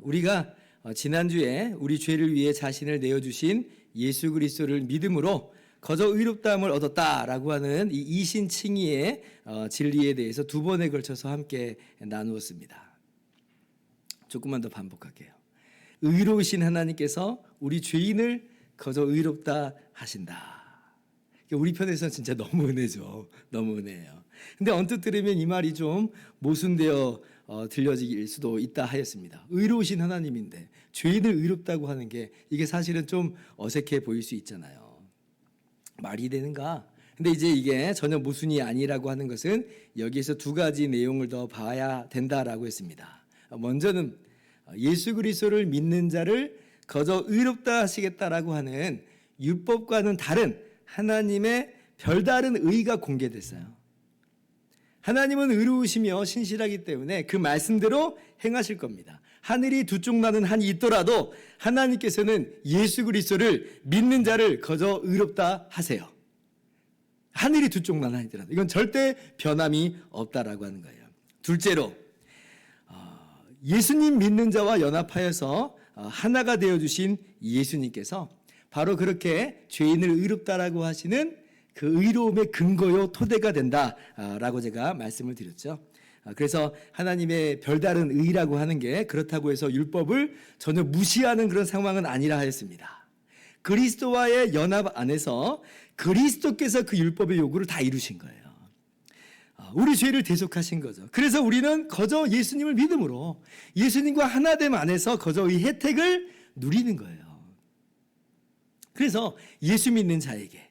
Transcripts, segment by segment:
우리가 지난주에 우리 죄를 위해 자신을 내어주신 예수 그리스도를 믿음으로 거저 의롭다함을 얻었다라고 하는 이 이신칭의의 진리에 대해서 두 번에 걸쳐서 함께 나누었습니다. 조금만 더 반복할게요. 의로우신 하나님께서 우리 죄인을 거저 의롭다 하신다. 우리 편에서는 진짜 너무 은혜죠. 너무 은혜예요. 근데 언뜻 들으면 이 말이 좀 모순되어 들려질 수도 있다 하였습니다. 의로우신 하나님인데 죄인을 의롭다고 하는 게 이게 사실은 좀 어색해 보일 수 있잖아요. 말이 되는가? 근데 이제 이게 전혀 모순이 아니라고 하는 것은 여기에서 두 가지 내용을 더 봐야 된다라고 했습니다. 먼저는 예수 그리스도를 믿는 자를 거저 의롭다 하시겠다라고 하는 율법과는 다른 하나님의 별다른 의가 공개됐어요. 하나님은 의로우시며 신실하기 때문에 그 말씀대로 행하실 겁니다. 하늘이 두 쪽 나는 한이 있더라도 하나님께서는 예수 그리스도를 믿는 자를 거저 의롭다 하세요. 하늘이 두 쪽 나는 한이 있더라도 이건 절대 변함이 없다라고 하는 거예요. 둘째로 예수님 믿는 자와 연합하여서 하나가 되어주신 예수님께서 바로 그렇게 죄인을 의롭다라고 하시는 그 의로움의 근거요 토대가 된다라고 제가 말씀을 드렸죠. 그래서 하나님의 별다른 의라고 하는 게 그렇다고 해서 율법을 전혀 무시하는 그런 상황은 아니라 하였습니다. 그리스도와의 연합 안에서 그리스도께서 그 율법의 요구를 다 이루신 거예요. 우리 죄를 대속하신 거죠. 그래서 우리는 거저 예수님을 믿음으로 예수님과 하나됨 안에서 거저 이 혜택을 누리는 거예요. 그래서 예수 믿는 자에게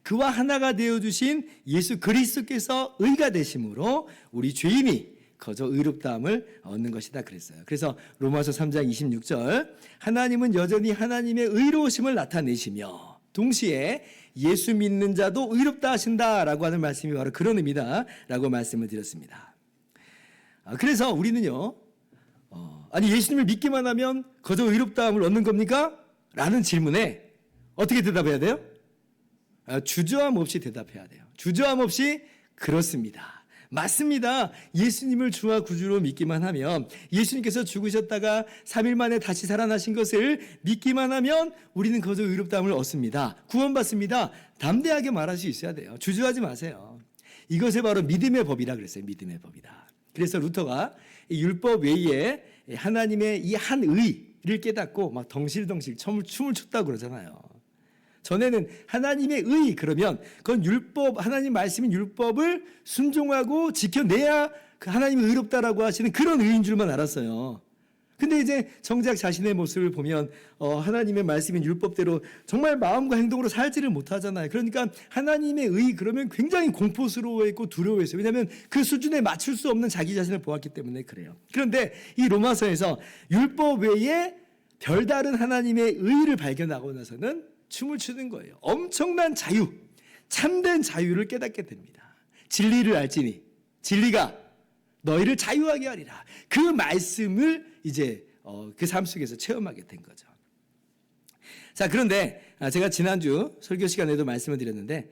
그와 하나가 되어주신 예수 그리스도께서 의가 되심으로 우리 죄인이 거저 의롭다함을 얻는 것이다 그랬어요. 그래서 로마서 3장 26절 하나님은 여전히 하나님의 의로우심을 나타내시며 동시에 예수 믿는 자도 의롭다 하신다라고 하는 말씀이 바로 그런 의미다라고 말씀을 드렸습니다. 그래서 우리는요 아니 예수님을 믿기만 하면 거저 의롭다함을 얻는 겁니까? 라는 질문에 어떻게 대답해야 돼요? 주저함 없이 대답해야 돼요. 주저함 없이 그렇습니다. 맞습니다. 예수님을 주와 구주로 믿기만 하면 예수님께서 죽으셨다가 3일 만에 다시 살아나신 것을 믿기만 하면 우리는 거저 의롭다함을 얻습니다. 구원받습니다. 담대하게 말할 수 있어야 돼요. 주저하지 마세요. 이것이 바로 믿음의 법이라 그랬어요. 믿음의 법이다. 그래서 루터가 이 율법 외에 하나님의 이 한 의를 깨닫고 막 덩실덩실 춤을 췄다고 그러잖아요. 전에는 하나님의 의 그러면 그건 율법 하나님 말씀인 율법을 순종하고 지켜내야 그 하나님이 의롭다라고 하시는 그런 의인 줄만 알았어요. 근데 이제 정작 자신의 모습을 보면 하나님의 말씀인 율법대로 정말 마음과 행동으로 살지를 못하잖아요. 그러니까 하나님의 의 그러면 굉장히 공포스러워했고 두려워했어요. 왜냐하면 그 수준에 맞출 수 없는 자기 자신을 보았기 때문에 그래요. 그런데 이 로마서에서 율법 외에 별다른 하나님의 의를 발견하고 나서는 춤을 추는 거예요. 엄청난 자유, 참된 자유를 깨닫게 됩니다. 진리를 알지니 진리가 너희를 자유하게 하리라. 그 말씀을 이제 그 삶 속에서 체험하게 된 거죠. 자, 그런데 제가 지난주 설교 시간에도 말씀을 드렸는데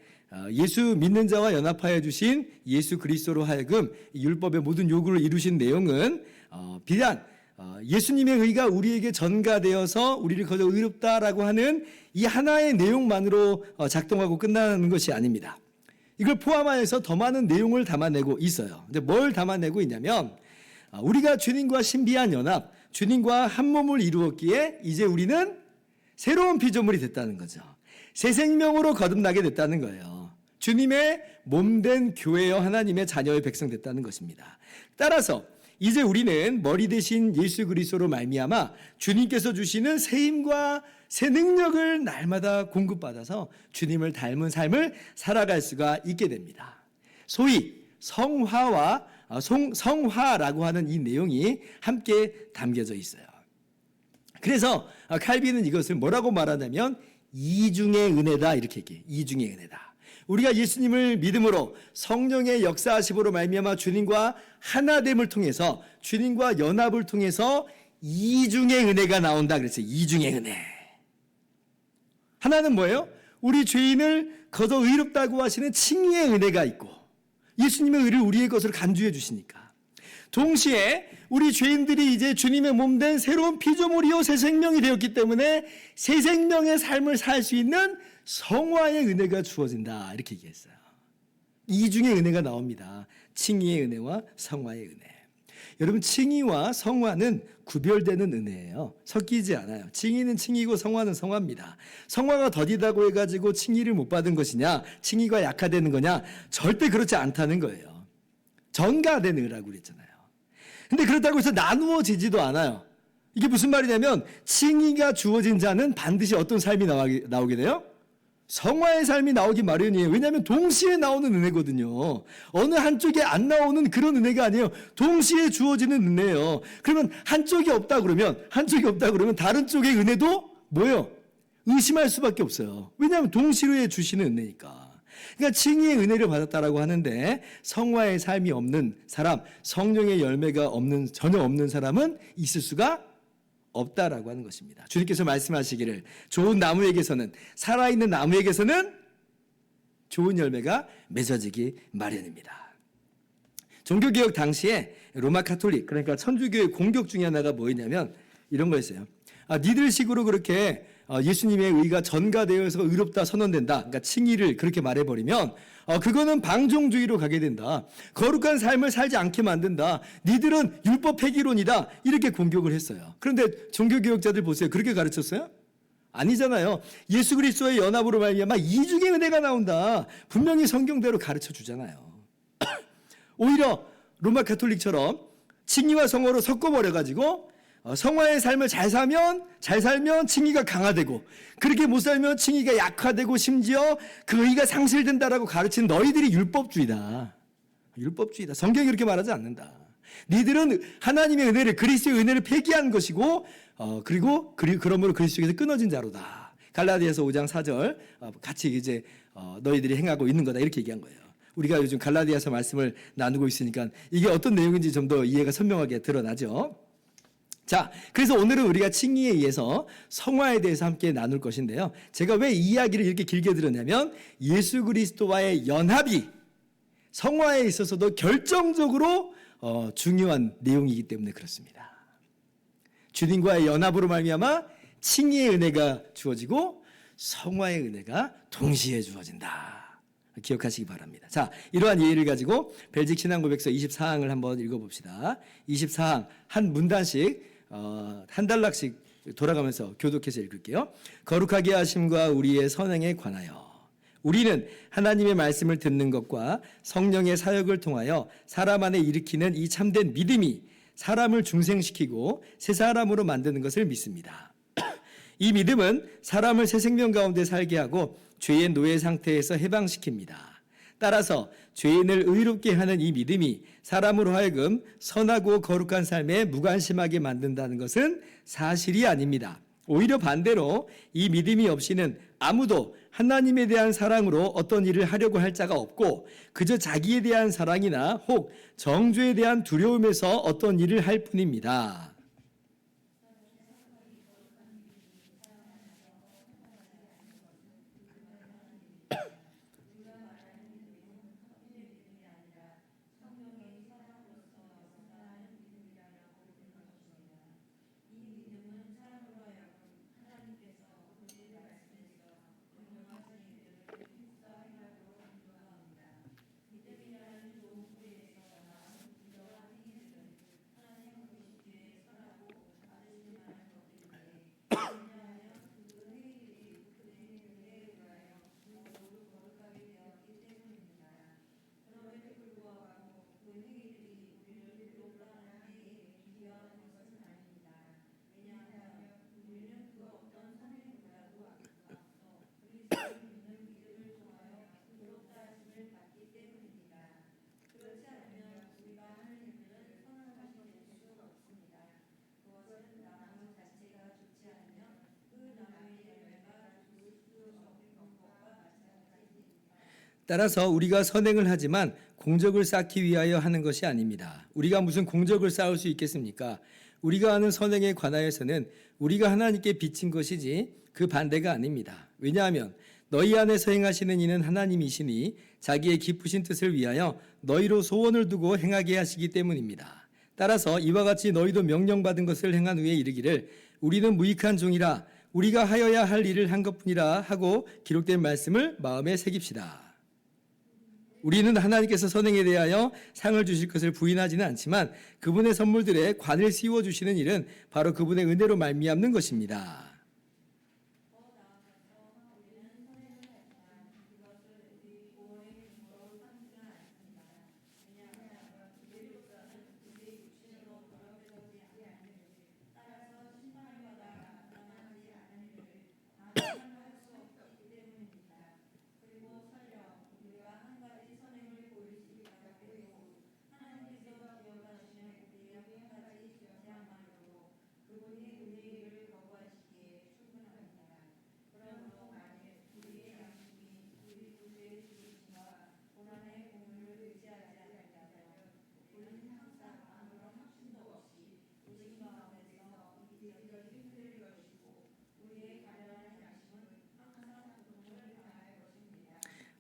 예수 믿는 자와 연합하여 주신 예수 그리스도로 하여금 율법의 모든 요구를 이루신 내용은 비단 예수님의 의가 우리에게 전가되어서 우리를 거저 의롭다라고 하는 이 하나의 내용만으로 작동하고 끝나는 것이 아닙니다. 이걸 포함하여서 더 많은 내용을 담아내고 있어요. 근데 뭘 담아내고 있냐면 우리가 주님과 신비한 연합, 주님과 한 몸을 이루었기에 이제 우리는 새로운 피조물이 됐다는 거죠. 새 생명으로 거듭나게 됐다는 거예요. 주님의 몸된 교회여 하나님의 자녀의 백성 됐다는 것입니다. 따라서 이제 우리는 머리 대신 예수 그리스도로 말미암아 주님께서 주시는 새 힘과 새 능력을 날마다 공급받아서 주님을 닮은 삶을 살아갈 수가 있게 됩니다. 소위 성화라고 하는 이 내용이 함께 담겨져 있어요. 그래서 칼빈은 이것을 뭐라고 말하냐면 이중의 은혜다 이렇게 얘기해요. 이중의 은혜다. 우리가 예수님을 믿음으로 성령의 역사하심으로 말미암아 주님과 하나됨을 통해서 주님과 연합을 통해서 이중의 은혜가 나온다 그랬어요. 이중의 은혜. 하나는 뭐예요? 우리 죄인을 거저 의롭다고 하시는 칭의의 은혜가 있고 예수님의 의를 우리의 것으로 간주해 주시니까. 동시에 우리 죄인들이 이제 주님의 몸된 새로운 피조물이요 새 생명이 되었기 때문에 새 생명의 삶을 살 수 있는 성화의 은혜가 주어진다, 이렇게 얘기했어요. 이중의 은혜가 나옵니다. 칭의의 은혜와 성화의 은혜. 여러분, 칭의와 성화는 구별되는 은혜예요. 섞이지 않아요. 칭의는 칭의고 성화는 성화입니다. 성화가 더디다고 해가지고 칭의를 못 받은 것이냐, 칭의가 약화되는 거냐, 절대 그렇지 않다는 거예요. 전가된 은혜라고 그랬잖아요. 근데 그렇다고 해서 나누어지지도 않아요. 이게 무슨 말이냐면 칭의가 주어진 자는 반드시 어떤 삶이 나오게 돼요? 성화의 삶이 나오기 마련이에요. 왜냐하면 동시에 나오는 은혜거든요. 어느 한쪽에 안 나오는 그런 은혜가 아니에요. 동시에 주어지는 은혜예요. 그러면 한쪽이 없다 그러면 다른 쪽의 은혜도 뭐예요? 의심할 수밖에 없어요. 왜냐하면 동시에 주시는 은혜니까. 그러니까 칭의의 은혜를 받았다라고 하는데 성화의 삶이 없는 사람, 성령의 열매가 전혀 없는 사람은 있을 수가 없다라고 하는 것입니다. 주님께서 말씀하시기를 좋은 나무에게서는, 살아있는 나무에게서는 좋은 열매가 맺어지기 마련입니다. 종교개혁 당시에 로마 카톨릭, 그러니까 천주교의 공격 중에 하나가 뭐였냐면 이런 거였어요. 니들식으로 그렇게 예수님의 의가 전가되어서 의롭다 선언된다, 그러니까 칭의를 그렇게 말해버리면 그거는 방종주의로 가게 된다. 거룩한 삶을 살지 않게 만든다. 니들은 율법 폐기론이다. 이렇게 공격을 했어요. 그런데 종교개혁자들 보세요. 그렇게 가르쳤어요? 아니잖아요. 예수 그리스도의 연합으로 말미암아 이중의 은혜가 나온다. 분명히 성경대로 가르쳐 주잖아요. 오히려 로마 카톨릭처럼 칭의와 성화로 섞어버려가지고 성화의 삶을 잘 살면 칭의가 강화되고, 그렇게 못 살면 칭의가 약화되고, 심지어 그 의가 상실된다라고 가르치는 너희들이 율법주의다. 성경이 그렇게 말하지 않는다. 니들은 하나님의 은혜를, 그리스도의 은혜를 폐기한 것이고, 그러므로 그리스도에서 끊어진 자로다. 갈라디아서 5장 4절 같이 이제 너희들이 행하고 있는 거다, 이렇게 얘기한 거예요. 우리가 요즘 갈라디아서 말씀을 나누고 있으니까 이게 어떤 내용인지 좀 더 이해가 선명하게 드러나죠. 자, 그래서 오늘은 우리가 칭의에 의해서 성화에 대해서 함께 나눌 것인데요. 제가 왜 이 이야기를 이렇게 길게 들었냐면 예수 그리스도와의 연합이 성화에 있어서도 결정적으로 중요한 내용이기 때문에 그렇습니다. 주님과의 연합으로 말미암아 칭의의 은혜가 주어지고 성화의 은혜가 동시에 주어진다. 기억하시기 바랍니다. 자, 이러한 예의를 가지고 벨직 신앙고백서 24항을 한번 읽어봅시다. 24항 한 문단씩 한 단락씩 돌아가면서 교독해서 읽을게요. 거룩하게 하심과 우리의 선행에 관하여 우리는 하나님의 말씀을 듣는 것과 성령의 사역을 통하여 사람 안에 일으키는 이 참된 믿음이 사람을 중생시키고 새 사람으로 만드는 것을 믿습니다. 이 믿음은 사람을 새 생명 가운데 살게 하고 죄의 노예 상태에서 해방시킵니다. 따라서 죄인을 의롭게 하는 이 믿음이 사람으로 하여금 선하고 거룩한 삶에 무관심하게 만든다는 것은 사실이 아닙니다. 오히려 반대로 이 믿음이 없이는 아무도 하나님에 대한 사랑으로 어떤 일을 하려고 할 자가 없고 그저 자기에 대한 사랑이나 혹 정죄에 대한 두려움에서 어떤 일을 할 뿐입니다. 따라서 우리가 선행을 하지만 공적을 쌓기 위하여 하는 것이 아닙니다. 우리가 무슨 공적을 쌓을 수 있겠습니까? 우리가 하는 선행에 관하여서는 우리가 하나님께 비친 것이지 그 반대가 아닙니다. 왜냐하면 너희 안에서 행하시는 이는 하나님이시니 자기의 기쁘신 뜻을 위하여 너희로 소원을 두고 행하게 하시기 때문입니다. 따라서 이와 같이 너희도 명령받은 것을 행한 후에 이르기를 우리는 무익한 종이라 우리가 하여야 할 일을 한 것뿐이라 하고 기록된 말씀을 마음에 새깁시다. 우리는 하나님께서 선행에 대하여 상을 주실 것을 부인하지는 않지만 그분의 선물들에 관을 씌워주시는 일은 바로 그분의 은혜로 말미암는 것입니다.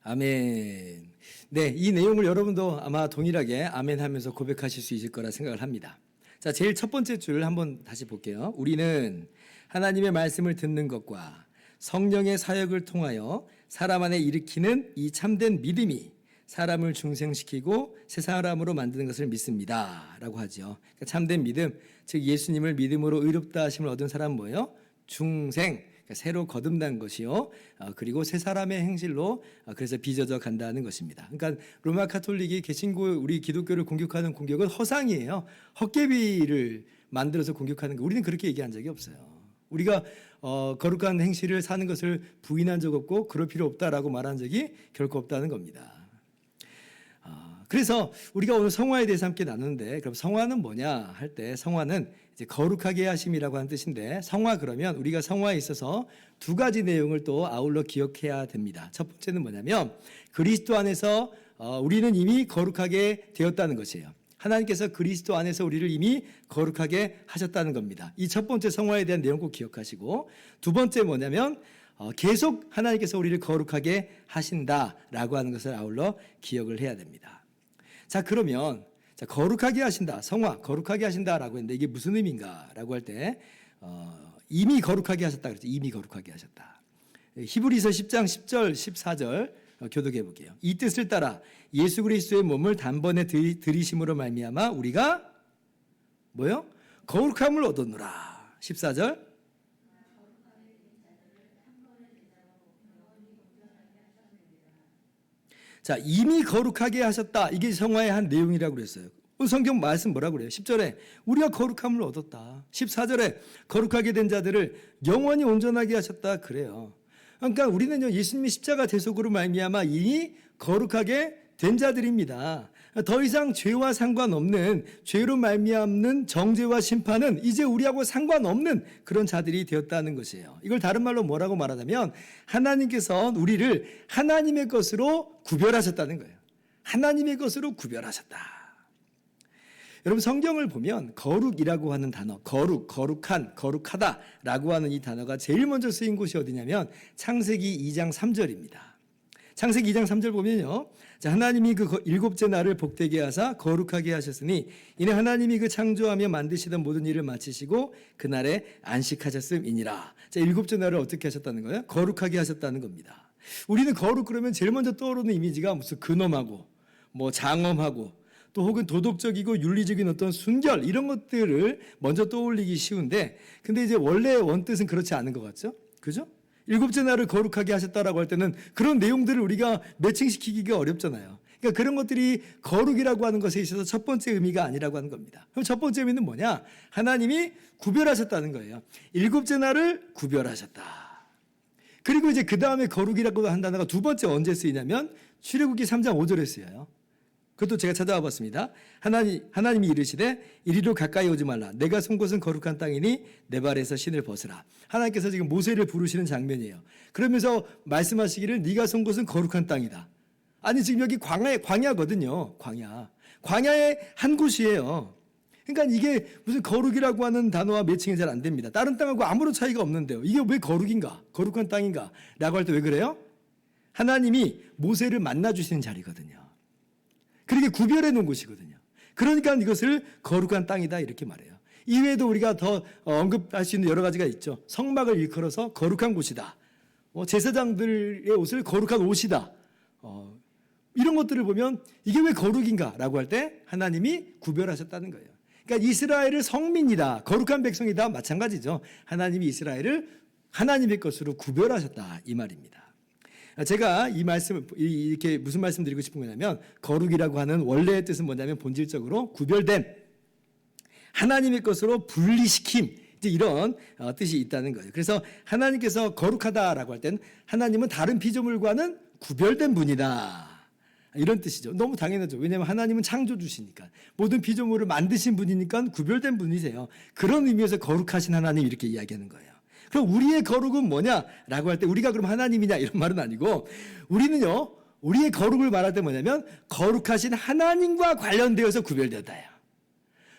아멘. 네, 이 내용을 여러분도 아마 동일하게 아멘 하면서 고백하실 수 있을 거라 생각을 합니다. 자, 제일 첫 번째 줄 한번 다시 볼게요. 우리는 하나님의 말씀을 듣는 것과 성령의 사역을 통하여 사람 안에 일으키는 이 참된 믿음이 사람을 중생시키고 새 사람으로 만드는 것을 믿습니다. 라고 하죠. 그러니까 참된 믿음, 즉 예수님을 믿음으로 의롭다 하심을 얻은 사람은 뭐예요? 중생. 새로 거듭난 것이요. 그리고 새 사람의 행실로 그래서 빚어져 간다는 것입니다. 그러니까 로마 카톨릭이 개신교 우리 기독교를 공격하는 공격은 허상이에요. 헛개비를 만들어서 공격하는 거. 우리는 그렇게 얘기한 적이 없어요. 우리가 거룩한 행실을 사는 것을 부인한 적 없고 그럴 필요 없다라고 말한 적이 결코 없다는 겁니다. 그래서 우리가 오늘 성화에 대해서 함께 나누는데 그럼 성화는 뭐냐 할 때 성화는 이제 거룩하게 하심이라고 하는 뜻인데 성화 그러면 우리가 성화에 있어서 두 가지 내용을 또 아울러 기억해야 됩니다. 첫 번째는 뭐냐면 그리스도 안에서 우리는 이미 거룩하게 되었다는 것이에요. 하나님께서 그리스도 안에서 우리를 이미 거룩하게 하셨다는 겁니다. 이 첫 번째 성화에 대한 내용 꼭 기억하시고 두 번째 뭐냐면 계속 하나님께서 우리를 거룩하게 하신다라고 하는 것을 아울러 기억을 해야 됩니다. 자, 그러면 거룩하게 하신다, 성화, 거룩하게 하신다라고 했는데 이게 무슨 의미인가라고 할 때 이미 거룩하게 하셨다 그랬죠. 이미 거룩하게 하셨다. 히브리서 10장 10절 14절 교독해 볼게요. 이 뜻을 따라 예수 그리스도의 몸을 단번에 들이심으로 말미암아 우리가 뭐요? 거룩함을 얻었노라. 14절. 자, 이미 거룩하게 하셨다. 이게 성화의 한 내용이라고 그랬어요. 성경 말씀 뭐라고 그래요? 10절에 우리가 거룩함을 얻었다. 14절에 거룩하게 된 자들을 영원히 온전하게 하셨다. 그래요. 그러니까 우리는요, 예수님의 십자가 대속으로 말미암아 이미 거룩하게 된 자들입니다. 더 이상 죄와 상관없는 죄로 말미암는 정죄와 심판은 이제 우리하고 상관없는 그런 자들이 되었다는 것이에요. 이걸 다른 말로 뭐라고 말하자면 하나님께서 우리를 하나님의 것으로 구별하셨다는 거예요. 하나님의 것으로 구별하셨다. 여러분 성경을 보면 거룩이라고 하는 단어, 거룩, 거룩한, 거룩하다라고 하는 이 단어가 제일 먼저 쓰인 곳이 어디냐면 창세기 2장 3절입니다. 창세기 2장 3절 보면요. 자, 하나님이 그 일곱째 날을 복되게 하사 거룩하게 하셨으니 이는 하나님이 그 창조하며 만드시던 모든 일을 마치시고 그날에 안식하셨음이니라. 자, 일곱째 날을 어떻게 하셨다는 거예요? 거룩하게 하셨다는 겁니다. 우리는 거룩 그러면 제일 먼저 떠오르는 이미지가 무슨 근엄하고 뭐 장엄하고 또 혹은 도덕적이고 윤리적인 어떤 순결 이런 것들을 먼저 떠올리기 쉬운데 근데 이제 원래 원뜻은 그렇지 않은 것 같죠? 그죠? 일곱째 날을 거룩하게 하셨다라고 할 때는 그런 내용들을 우리가 매칭시키기가 어렵잖아요. 그러니까 그런 것들이 거룩이라고 하는 것에 있어서 첫 번째 의미가 아니라고 하는 겁니다. 그럼 첫 번째 의미는 뭐냐? 하나님이 구별하셨다는 거예요. 일곱째 날을 구별하셨다. 그리고 이제 그 다음에 거룩이라고 한 단어가 두 번째 언제 쓰이냐면 출애굽기 3장 5절에 쓰여요. 그것도 제가 찾아와 봤습니다. 하나님이 이르시되 이리로 가까이 오지 말라. 내가 선 곳은 거룩한 땅이니 내 발에서 신을 벗으라. 하나님께서 지금 모세를 부르시는 장면이에요. 그러면서 말씀하시기를 네가 선 곳은 거룩한 땅이다. 아니 지금 여기 광야거든요. 광야의 한 곳이에요. 그러니까 이게 무슨 거룩이라고 하는 단어와 매칭이 잘 안 됩니다. 다른 땅하고 아무런 차이가 없는데요. 이게 왜 거룩인가? 거룩한 땅인가? 라고 할 때 왜 그래요? 하나님이 모세를 만나 주시는 자리거든요. 그렇게 구별해 놓은 곳이거든요. 그러니까 이것을 거룩한 땅이다 이렇게 말해요. 이외에도 우리가 더 언급할 수 있는 여러 가지가 있죠. 성막을 일컬어서 거룩한 곳이다. 제사장들의 옷을 거룩한 옷이다. 이런 것들을 보면 이게 왜 거룩인가라고 할 때 하나님이 구별하셨다는 거예요. 그러니까 이스라엘을 성민이다, 거룩한 백성이다 마찬가지죠. 하나님이 이스라엘을 하나님의 것으로 구별하셨다 이 말입니다. 제가 이 말씀을 이렇게 무슨 말씀 드리고 싶은 거냐면 거룩이라고 하는 원래의 뜻은 뭐냐면 본질적으로 구별된 하나님의 것으로 분리시킴 이제 이런 뜻이 있다는 거예요. 그래서 하나님께서 거룩하다라고 할 때는 하나님은 다른 피조물과는 구별된 분이다. 이런 뜻이죠. 너무 당연하죠. 왜냐하면 하나님은 창조주시니까 모든 피조물을 만드신 분이니까 구별된 분이세요. 그런 의미에서 거룩하신 하나님 이렇게 이야기하는 거예요. 그럼 우리의 거룩은 뭐냐라고 할 때 우리가 그럼 하나님이냐 이런 말은 아니고 우리는요. 우리의 거룩을 말할 때 뭐냐면 거룩하신 하나님과 관련되어서 구별되었다요.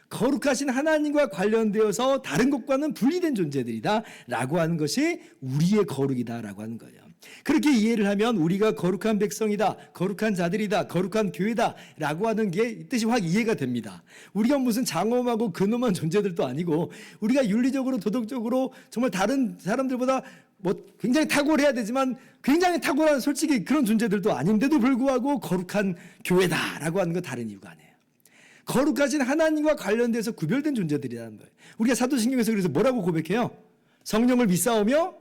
거룩하신 하나님과 관련되어서 다른 것과는 분리된 존재들이다 라고 하는 것이 우리의 거룩이다 라고 하는 거예요. 그렇게 이해를 하면 우리가 거룩한 백성이다, 거룩한 자들이다, 거룩한 교회다 라고 하는 게 뜻이 확 이해가 됩니다. 우리가 무슨 장엄하고 근엄한 존재들도 아니고 우리가 윤리적으로 도덕적으로 정말 다른 사람들보다 굉장히 탁월해야 되지만 굉장히 탁월한 솔직히 그런 존재들도 아닌데도 불구하고 거룩한 교회다라고 하는 건 다른 이유가 아니에요. 거룩하신 하나님과 관련돼서 구별된 존재들이라는 거예요. 우리가 사도신경에서 그래서 뭐라고 고백해요? 성령을 믿사오며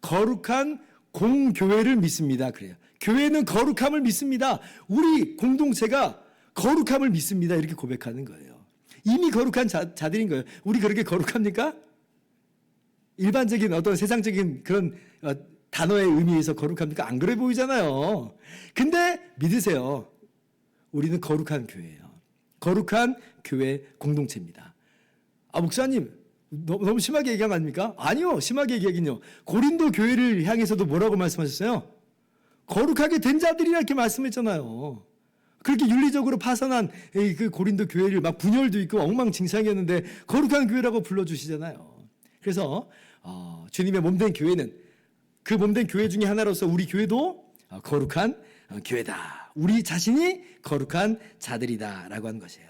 거룩한 공교회를 믿습니다. 그래요. 교회는 거룩함을 믿습니다. 우리 공동체가 거룩함을 믿습니다. 이렇게 고백하는 거예요. 이미 거룩한 자들인 거예요. 우리 그렇게 거룩합니까? 일반적인 어떤 세상적인 그런 단어의 의미에서 거룩합니까? 안 그래 보이잖아요. 근데 믿으세요. 우리는 거룩한 교회예요. 거룩한 교회 공동체입니다. 목사님 너무 심하게 얘기하면 아닙니까? 아니요. 심하게 얘기하긴요. 고린도 교회를 향해서도 뭐라고 말씀하셨어요? 거룩하게 된 자들이라 이렇게 말씀했잖아요. 그렇게 윤리적으로 파선한 그 고린도 교회를 막 분열도 있고 엉망진창이었는데 거룩한 교회라고 불러주시잖아요. 그래서 주님의 몸된 교회는 그 몸된 교회 중에 하나로서 우리 교회도 거룩한 교회다. 우리 자신이 거룩한 자들이다 라고 하는 것이에요.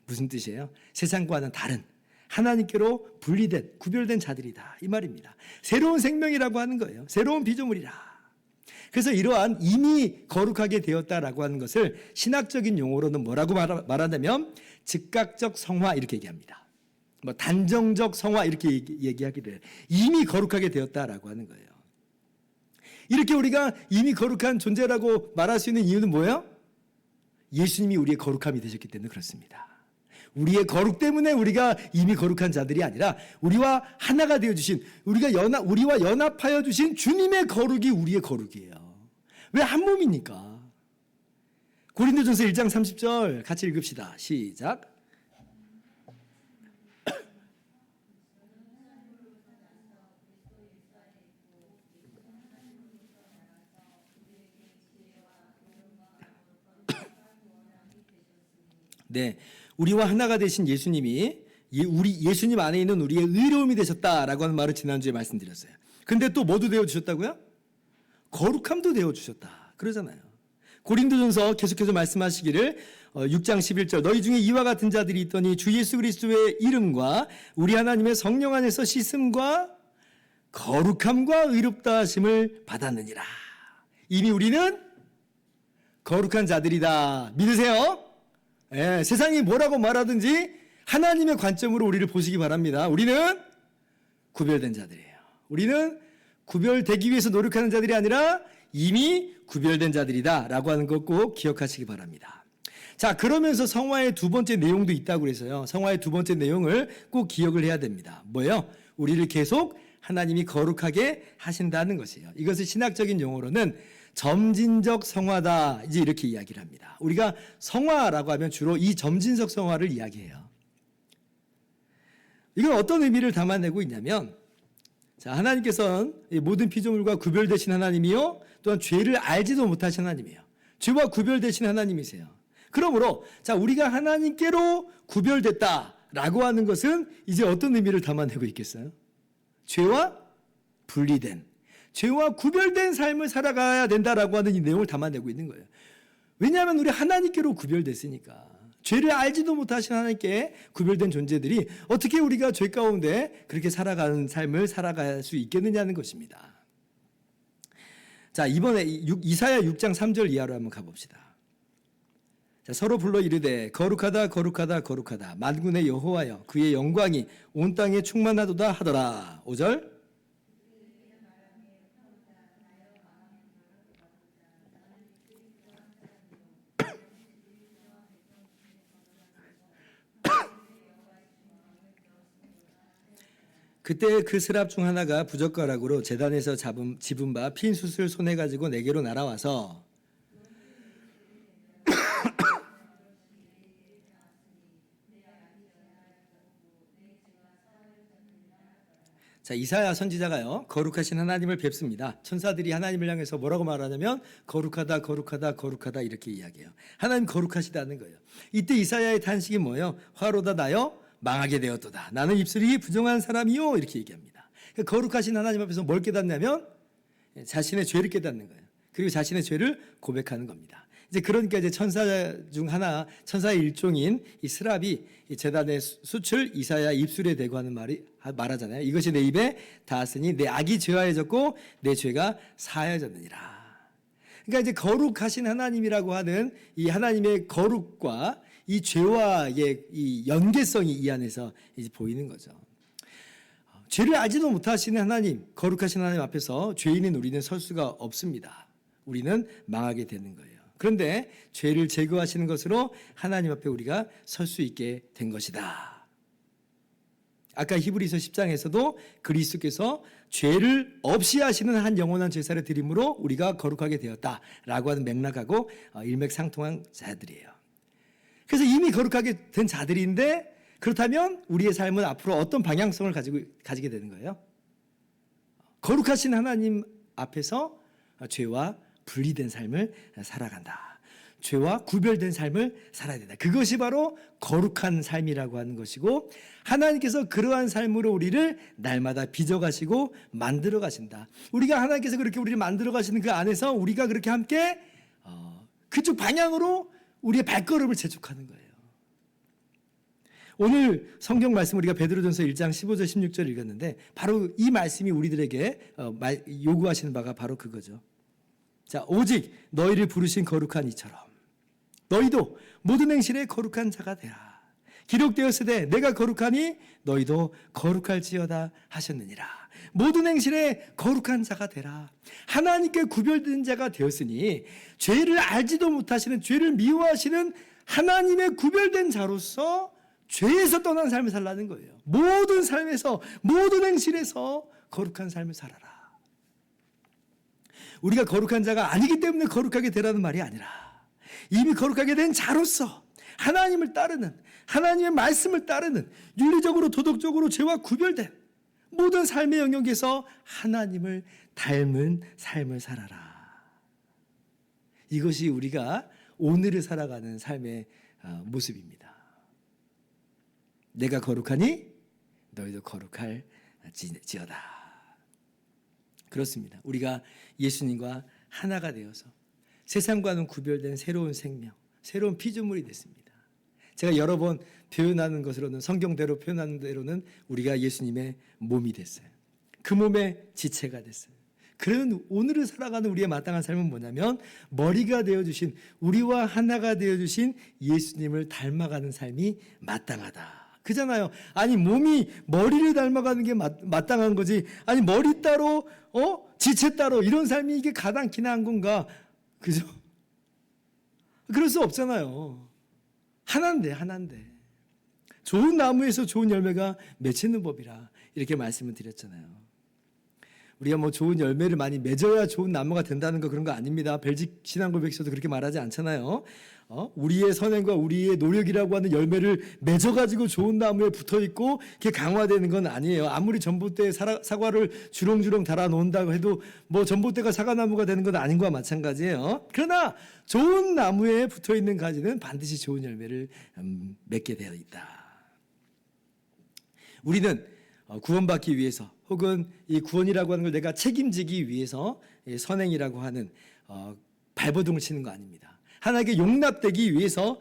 무슨 뜻이에요? 세상과는 다른 하나님께로 분리된 구별된 자들이다 이 말입니다. 새로운 생명이라고 하는 거예요. 새로운 피조물이라. 그래서 이러한 이미 거룩하게 되었다라고 하는 것을 신학적인 용어로는 뭐라고 말하냐면 즉각적 성화 이렇게 얘기합니다. 단정적 성화 이렇게 얘기하기도 해요. 이미 거룩하게 되었다라고 하는 거예요. 이렇게 우리가 이미 거룩한 존재라고 말할 수 있는 이유는 뭐예요? 예수님이 우리의 거룩함이 되셨기 때문에 그렇습니다. 우리의 거룩 때문에 우리가 이미 거룩한 자들이 아니라 우리와 하나가 되어주신 우리와 연합하여 주신 주님의 거룩이 우리의 거룩이에요. 왜 한 몸이니까? 고린도전서 1장 30절 같이 읽읍시다. 시작. 네, 우리와 하나가 되신 예수님이 예수님 안에 있는 우리의 의로움이 되셨다라고 하는 말을 지난주에 말씀드렸어요. 근데 또 뭐도 되어주셨다고요? 거룩함도 되어주셨다 그러잖아요. 고린도전서 계속해서 말씀하시기를 6장 11절 너희 중에 이와 같은 자들이 있더니 주 예수 그리스도의 이름과 우리 하나님의 성령 안에서 씻음과 거룩함과 의롭다 하심을 받았느니라. 이미 우리는 거룩한 자들이다. 믿으세요? 예, 세상이 뭐라고 말하든지 하나님의 관점으로 우리를 보시기 바랍니다. 우리는 구별된 자들이에요. 우리는 구별되기 위해서 노력하는 자들이 아니라 이미 구별된 자들이다 라고 하는 것 꼭 기억하시기 바랍니다. 자, 그러면서 성화의 두 번째 내용도 있다고 그래서요. 성화의 두 번째 내용을 꼭 기억을 해야 됩니다. 뭐예요? 우리를 계속 하나님이 거룩하게 하신다는 것이에요. 이것을 신학적인 용어로는 점진적 성화다 이제 이렇게 이야기를 합니다. 우리가 성화라고 하면 주로 이 점진적 성화를 이야기해요. 이건 어떤 의미를 담아내고 있냐면 자, 하나님께서는 모든 피조물과 구별되신 하나님이요 또한 죄를 알지도 못하신 하나님이에요. 죄와 구별되신 하나님이세요. 그러므로 자, 우리가 하나님께로 구별됐다라고 하는 것은 이제 어떤 의미를 담아내고 있겠어요? 죄와 분리된 죄와 구별된 삶을 살아가야 된다라고 하는 이 내용을 담아내고 있는 거예요. 왜냐하면 우리 하나님께로 구별됐으니까. 죄를 알지도 못하신 하나님께 구별된 존재들이 어떻게 우리가 죄 가운데 그렇게 살아가는 삶을 살아갈 수 있겠느냐는 것입니다. 자, 이번에 이사야 6장 3절 이하로 한번 가봅시다. 자, 서로 불러 이르되 거룩하다 거룩하다 거룩하다 만군의 여호와여 그의 영광이 온 땅에 충만하도다 하더라. 5절 그때 그 스랍 중 하나가 부젓가락으로 제단에서 집은 바 핀 숯을 손에 가지고 내게로 날아와서 자, 이사야 선지자가요, 거룩하신 하나님을 뵙습니다. 천사들이 하나님을 향해서 뭐라고 말하냐면 거룩하다 거룩하다 거룩하다 이렇게 이야기해요. 하나님 거룩하시다는 거예요. 이때 이사야의 탄식이 뭐예요? 화로다 나여 망하게 되었도다. 나는 입술이 부정한 사람이요 이렇게 얘기합니다. 그러니까 거룩하신 하나님 앞에서 뭘 깨닫냐면 자신의 죄를 깨닫는 거예요. 그리고 자신의 죄를 고백하는 겁니다. 이제 그러니까 이제 천사 중 하나, 천사의 일종인 이 스랍이 이 제단의 숯을 이사야 입술에 대고 하는 말하잖아요. 이것이 내 입에 닿았으니 내 악이 죄화해졌고 내 죄가 사하여졌느니라. 그러니까 이제 거룩하신 하나님이라고 하는 이 하나님의 거룩과 이 죄와의 이 연계성이 이 안에서 이제 보이는 거죠. 죄를 알지도 못하시는 하나님, 거룩하신 하나님 앞에서 죄인인 우리는 설 수가 없습니다. 우리는 망하게 되는 거예요. 그런데 죄를 제거하시는 것으로 하나님 앞에 우리가 설 수 있게 된 것이다. 아까 히브리서 10장에서도 그리스도께서 죄를 없이 하시는 한 영원한 제사를 드림으로 우리가 거룩하게 되었다라고 하는 맥락하고 일맥상통한 자들이에요. 그래서 이미 거룩하게 된 자들인데 그렇다면 우리의 삶은 앞으로 어떤 방향성을 가지게 되는 거예요? 거룩하신 하나님 앞에서 죄와 분리된 삶을 살아간다. 죄와 구별된 삶을 살아야 된다. 그것이 바로 거룩한 삶이라고 하는 것이고 하나님께서 그러한 삶으로 우리를 날마다 빚어가시고 만들어가신다. 우리가 하나님께서 그렇게 우리를 만들어가시는 그 안에서 우리가 그렇게 함께 그쪽 방향으로 우리의 발걸음을 재촉하는 거예요. 오늘 성경 말씀 우리가 베드로전서 1장 15절 16절 읽었는데 바로 이 말씀이 우리들에게 요구하시는 바가 바로 그거죠. 자, 오직 너희를 부르신 거룩한 이처럼 너희도 모든 행실에 거룩한 자가 되라. 기록되었으되 내가 거룩하니 너희도 거룩할지어다 하셨느니라. 모든 행실에 거룩한 자가 되라. 하나님께 구별된 자가 되었으니 죄를 알지도 못하시는 죄를 미워하시는 하나님의 구별된 자로서 죄에서 떠난 삶을 살라는 거예요. 모든 삶에서 모든 행실에서 거룩한 삶을 살아라. 우리가 거룩한 자가 아니기 때문에 거룩하게 되라는 말이 아니라 이미 거룩하게 된 자로서 하나님을 따르는 하나님의 말씀을 따르는 윤리적으로 도덕적으로 죄와 구별된 모든 삶의 영역에서 하나님을 닮은 삶을 살아라. 이것이 우리가 오늘을 살아가는 삶의 모습입니다. 내가 거룩하니 너희도 거룩할지어다. 그렇습니다. 우리가 예수님과 하나가 되어서 세상과는 구별된 새로운 생명, 새로운 피조물이 됐습니다. 제가 여러 번 표현하는 것으로는 성경대로 표현하는 대로는 우리가 예수님의 몸이 됐어요. 그 몸의 지체가 됐어요. 그런 오늘을 살아가는 우리의 마땅한 삶은 뭐냐면 머리가 되어주신 우리와 하나가 되어주신 예수님을 닮아가는 삶이 마땅하다. 그잖아요. 아니 몸이 머리를 닮아가는 게 마땅한 거지. 아니 머리 따로 지체 따로 이런 삶이 이게 가당키나 한 건가? 그죠? 그럴 수 없잖아요. 하나인데. 좋은 나무에서 좋은 열매가 맺히는 법이라 이렇게 말씀을 드렸잖아요. 우리가 뭐 좋은 열매를 많이 맺어야 좋은 나무가 된다는 거 그런 거 아닙니다. 벨직 신앙고백서도 그렇게 말하지 않잖아요. 우리의 선행과 우리의 노력이라고 하는 열매를 맺어가지고 좋은 나무에 붙어있고 그게 강화되는 건 아니에요. 아무리 전봇대에 사과를 주렁주렁 달아놓는다고 해도 뭐 전봇대가 사과나무가 되는 건 아닌 거와 마찬가지예요. 그러나 좋은 나무에 붙어있는 가지는 반드시 좋은 열매를 맺게 되어 있다. 우리는 구원받기 위해서 혹은 이 구원이라고 하는 걸 내가 책임지기 위해서 선행이라고 하는 발버둥을 치는 거 아닙니다. 하나님께 용납되기 위해서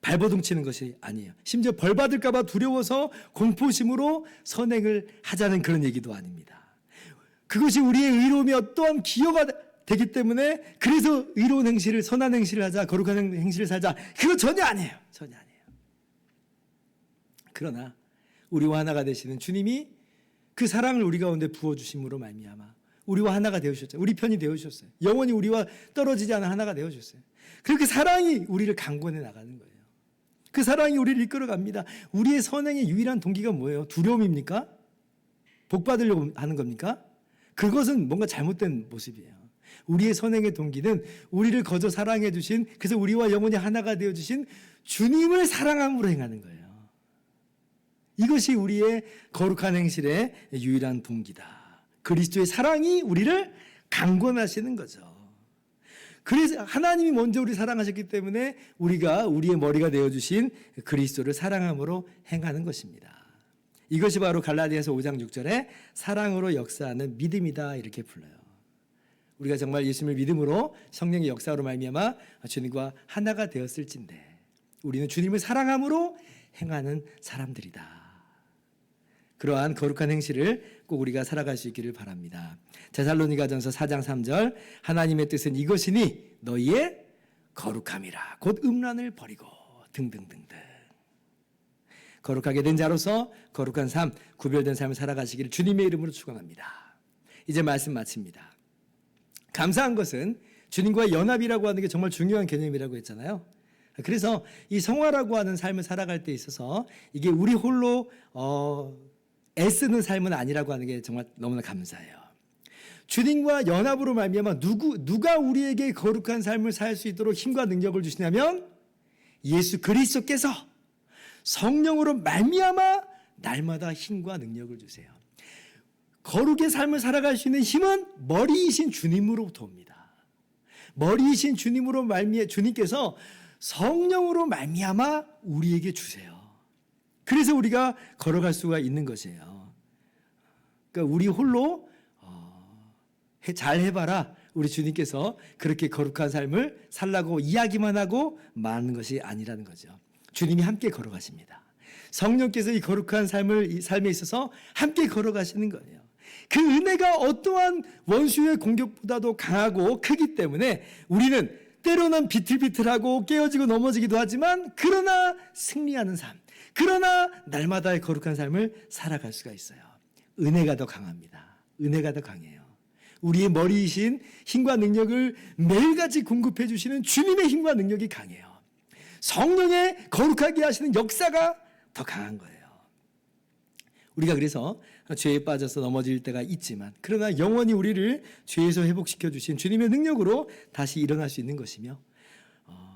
발버둥 치는 것이 아니에요. 심지어 벌 받을까 봐 두려워서 공포심으로 선행을 하자는 그런 얘기도 아닙니다. 그것이 우리의 의로움이 어떠한 기여가 되기 때문에 그래서 의로운 행실을, 선한 행실을 하자, 거룩한 행실을 살자, 그거 전혀 아니에요. 전혀 아니에요. 그러나 우리와 하나가 되시는 주님이 그 사랑을 우리 가운데 부어주심으로 말미암아 우리와 하나가 되어주셨죠. 우리 편이 되어주셨어요. 영원히 우리와 떨어지지 않은 하나가 되어주셨어요. 그렇게 사랑이 우리를 강권해 나가는 거예요. 그 사랑이 우리를 이끌어갑니다. 우리의 선행의 유일한 동기가 뭐예요? 두려움입니까? 복 받으려고 하는 겁니까? 그것은 뭔가 잘못된 모습이에요. 우리의 선행의 동기는 우리를 거저 사랑해 주신, 그래서 우리와 영원히 하나가 되어 주신 주님을 사랑함으로 행하는 거예요. 이것이 우리의 거룩한 행실의 유일한 동기다. 그리스도의 사랑이 우리를 강권하시는 거죠. 그래서 하나님이 먼저 우리 사랑하셨기 때문에 우리가 우리의 머리가 되어주신 그리스도를 사랑함으로 행하는 것입니다. 이것이 바로 갈라디아서 5장 6절에 사랑으로 역사하는 믿음이다 이렇게 불러요. 우리가 정말 예수님을 믿음으로 성령의 역사로 말미암아 주님과 하나가 되었을진데 우리는 주님을 사랑함으로 행하는 사람들이다. 그러한 거룩한 행실을 꼭 우리가 살아갈 수 있기를 바랍니다. 데살로니가전서 4장 3절 하나님의 뜻은 이것이니 너희의 거룩함이라 곧 음란을 버리고 등등등등. 거룩하게 된 자로서 거룩한 삶, 구별된 삶을 살아가시기를 주님의 이름으로 축원합니다. 이제 말씀 마칩니다. 감사한 것은 주님과의 연합이라고 하는 게 정말 중요한 개념이라고 했잖아요. 그래서 이 성화라고 하는 삶을 살아갈 때 있어서 이게 우리 홀로 애쓰는 삶은 아니라고 하는 게 정말 너무나 감사해요. 주님과 연합으로 말미암아 누가 우리에게 거룩한 삶을 살 수 있도록 힘과 능력을 주시냐면 예수 그리스도께서 성령으로 말미암아 날마다 힘과 능력을 주세요. 거룩의 삶을 살아갈 수 있는 힘은 머리이신 주님으로부터 옵니다. 머리이신 주님으로 주님께서 성령으로 말미암아 우리에게 주세요. 그래서 우리가 걸어갈 수가 있는 것이에요. 그러니까 우리 홀로 잘 해봐라. 우리 주님께서 그렇게 거룩한 삶을 살라고 이야기만 하고 말하는 것이 아니라는 거죠. 주님이 함께 걸어가십니다. 성령께서 이 거룩한 삶에 있어서 함께 걸어가시는 거예요. 그 은혜가 어떠한 원수의 공격보다도 강하고 크기 때문에 우리는 때로는 비틀비틀하고 깨어지고 넘어지기도 하지만 그러나 승리하는 삶, 그러나 날마다의 거룩한 삶을 살아갈 수가 있어요. 은혜가 더 강합니다. 은혜가 더 강해요. 우리의 머리이신 힘과 능력을 매일같이 공급해 주시는 주님의 힘과 능력이 강해요. 성령의 거룩하게 하시는 역사가 더 강한 거예요. 우리가 그래서 죄에 빠져서 넘어질 때가 있지만 그러나 영원히 우리를 죄에서 회복시켜 주신 주님의 능력으로 다시 일어날 수 있는 것이며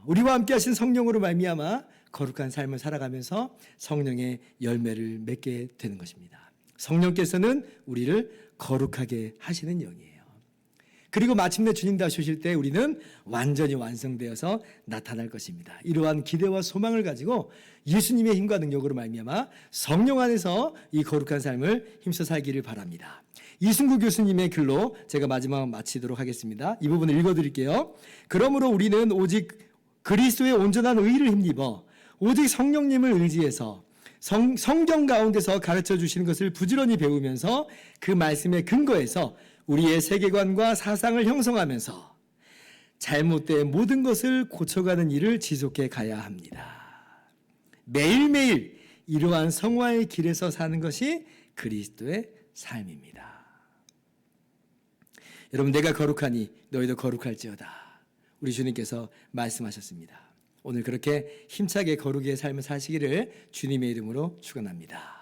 우리와 함께 하신 성령으로 말미암아 거룩한 삶을 살아가면서 성령의 열매를 맺게 되는 것입니다. 성령께서는 우리를 거룩하게 하시는 영이에요. 그리고 마침내 주님 다시 오실 때 우리는 완전히 완성되어서 나타날 것입니다. 이러한 기대와 소망을 가지고 예수님의 힘과 능력으로 말미암아 성령 안에서 이 거룩한 삶을 힘써 살기를 바랍니다. 이순구 교수님의 글로 제가 마지막 마치도록 하겠습니다. 이 부분을 읽어드릴게요. 그러므로 우리는 오직 그리스도의 온전한 의를 힘입어 오직 성령님을 의지해서 성경 가운데서 가르쳐 주시는 것을 부지런히 배우면서 그 말씀의 근거에서 우리의 세계관과 사상을 형성하면서 잘못된 모든 것을 고쳐가는 일을 지속해 가야 합니다. 매일매일 이러한 성화의 길에서 사는 것이 그리스도의 삶입니다. 여러분, 내가 거룩하니 너희도 거룩할지어다. 우리 주님께서 말씀하셨습니다. 오늘 그렇게 힘차게 거룩의 삶을 사시기를 주님의 이름으로 축원합니다.